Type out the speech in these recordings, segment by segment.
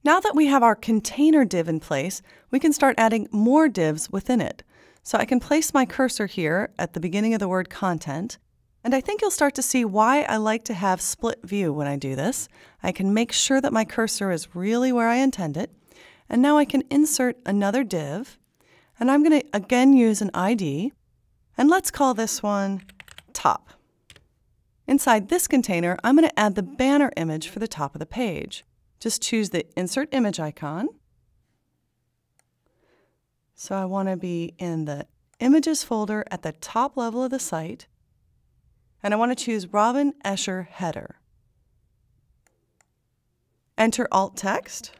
Now that we have our container div in place, we can start adding more divs within it. So I can place my cursor here at the beginning of the word content, and I think you'll start to see why I like to have split view when I do this. I can make sure that my cursor is really where I intend it, and now I can insert another div, and I'm going to again use an ID, and let's call this one top. Inside this container, I'm going to add the banner image for the top of the page. Just choose the Insert Image icon. So I want to be in the Images folder at the top level of the site, and I want to choose Robin Escher Header. Enter alt text.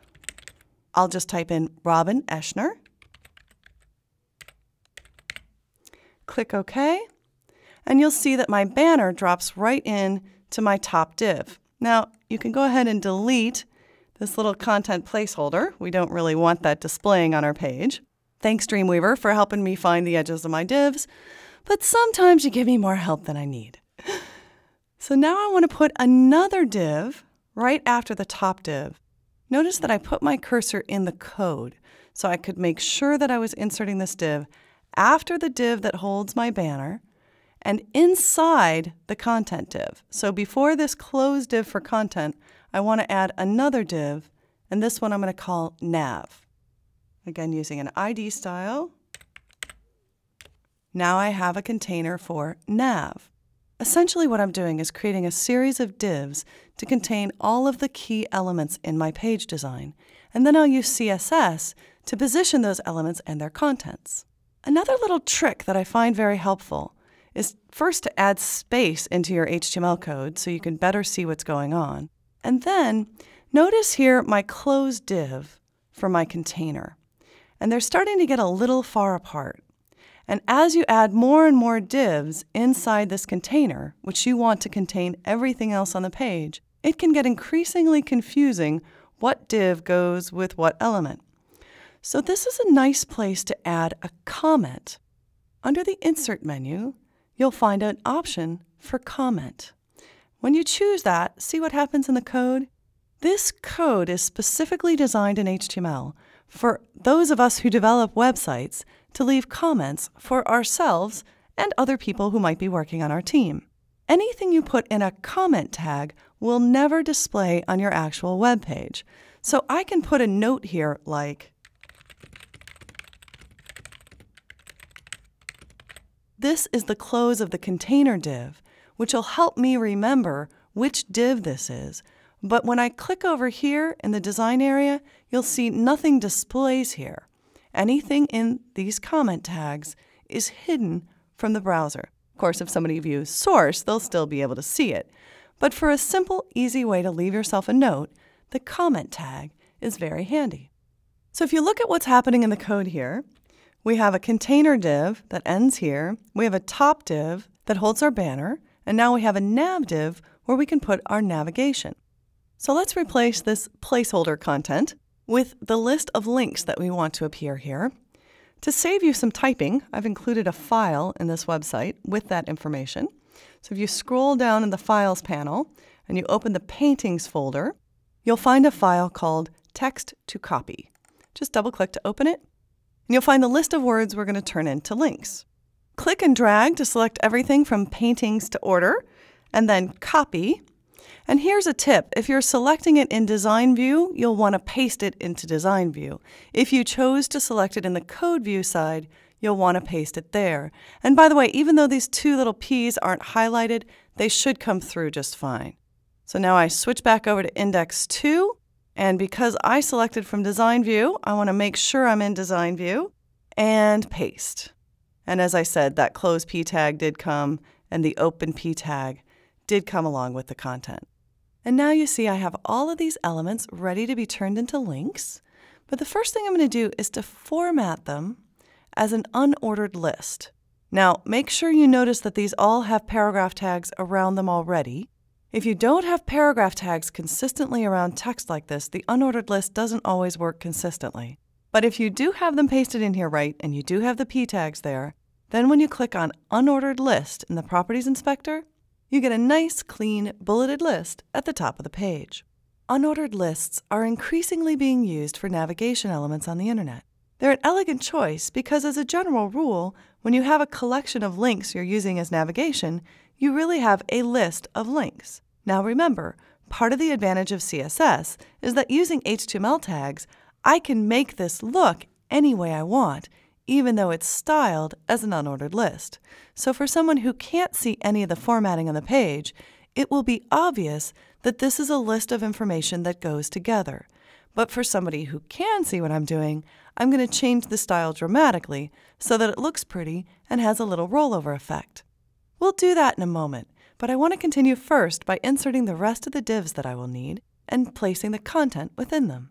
I'll just type in Robin Eschner. Click OK, and you'll see that my banner drops right in to my top div. Now, you can go ahead and delete this little content placeholder. We don't really want that displaying on our page. Thanks, Dreamweaver, for helping me find the edges of my divs, but sometimes you give me more help than I need. So now I want to put another div right after the top div. Notice that I put my cursor in the code, so I could make sure that I was inserting this div after the div that holds my banner and inside the content div. So before this closed div for content, I want to add another div, and this one I'm going to call nav. Again, using an ID style. Now I have a container for nav. Essentially what I'm doing is creating a series of divs to contain all of the key elements in my page design, and then I'll use CSS to position those elements and their contents. Another little trick that I find very helpful is first to add space into your HTML code so you can better see what's going on. And then notice here my closed div for my container. And they're starting to get a little far apart. And as you add more and more divs inside this container, which you want to contain everything else on the page, it can get increasingly confusing what div goes with what element. So this is a nice place to add a comment. Under the Insert menu, you'll find an option for comment. When you choose that, see what happens in the code? This code is specifically designed in HTML for those of us who develop websites to leave comments for ourselves and other people who might be working on our team. Anything you put in a comment tag will never display on your actual web page. So I can put a note here like, this is the close of the container div, which will help me remember which div this is. But when I click over here in the design area, you'll see nothing displays here. Anything in these comment tags is hidden from the browser. Of course, if somebody views source, they'll still be able to see it. But for a simple, easy way to leave yourself a note, the comment tag is very handy. So if you look at what's happening in the code here, we have a container div that ends here. We have a top div that holds our banner. And now we have a nav div where we can put our navigation. So let's replace this placeholder content with the list of links that we want to appear here. To save you some typing, I've included a file in this website with that information. So if you scroll down in the Files panel and you open the Paintings folder, you'll find a file called Text to Copy. Just double-click to open it, and you'll find the list of words we're going to turn into links. Click and drag to select everything from Paintings to Order, and then Copy. And here's a tip. If you're selecting it in Design View, you'll want to paste it into Design View. If you chose to select it in the Code View side, you'll want to paste it there. And by the way, even though these two little P's aren't highlighted, they should come through just fine. So now I switch back over to Index 2, and because I selected from Design View, I want to make sure I'm in Design View, and paste. And as I said, that close P tag did come, and the open P tag did come along with the content. And now you see I have all of these elements ready to be turned into links, but the first thing I'm going to do is to format them as an unordered list. Now, make sure you notice that these all have paragraph tags around them already. If you don't have paragraph tags consistently around text like this, the unordered list doesn't always work consistently. But if you do have them pasted in here right, and you do have the P tags there, then when you click on Unordered List in the Properties Inspector, you get a nice, clean, bulleted list at the top of the page. Unordered lists are increasingly being used for navigation elements on the internet. They're an elegant choice because, as a general rule, when you have a collection of links you're using as navigation, you really have a list of links. Now remember, part of the advantage of CSS is that using HTML tags, I can make this look any way I want, even though it's styled as an unordered list. So for someone who can't see any of the formatting on the page, it will be obvious that this is a list of information that goes together. But for somebody who can see what I'm doing, I'm going to change the style dramatically so that it looks pretty and has a little rollover effect. We'll do that in a moment, but I want to continue first by inserting the rest of the divs that I will need and placing the content within them.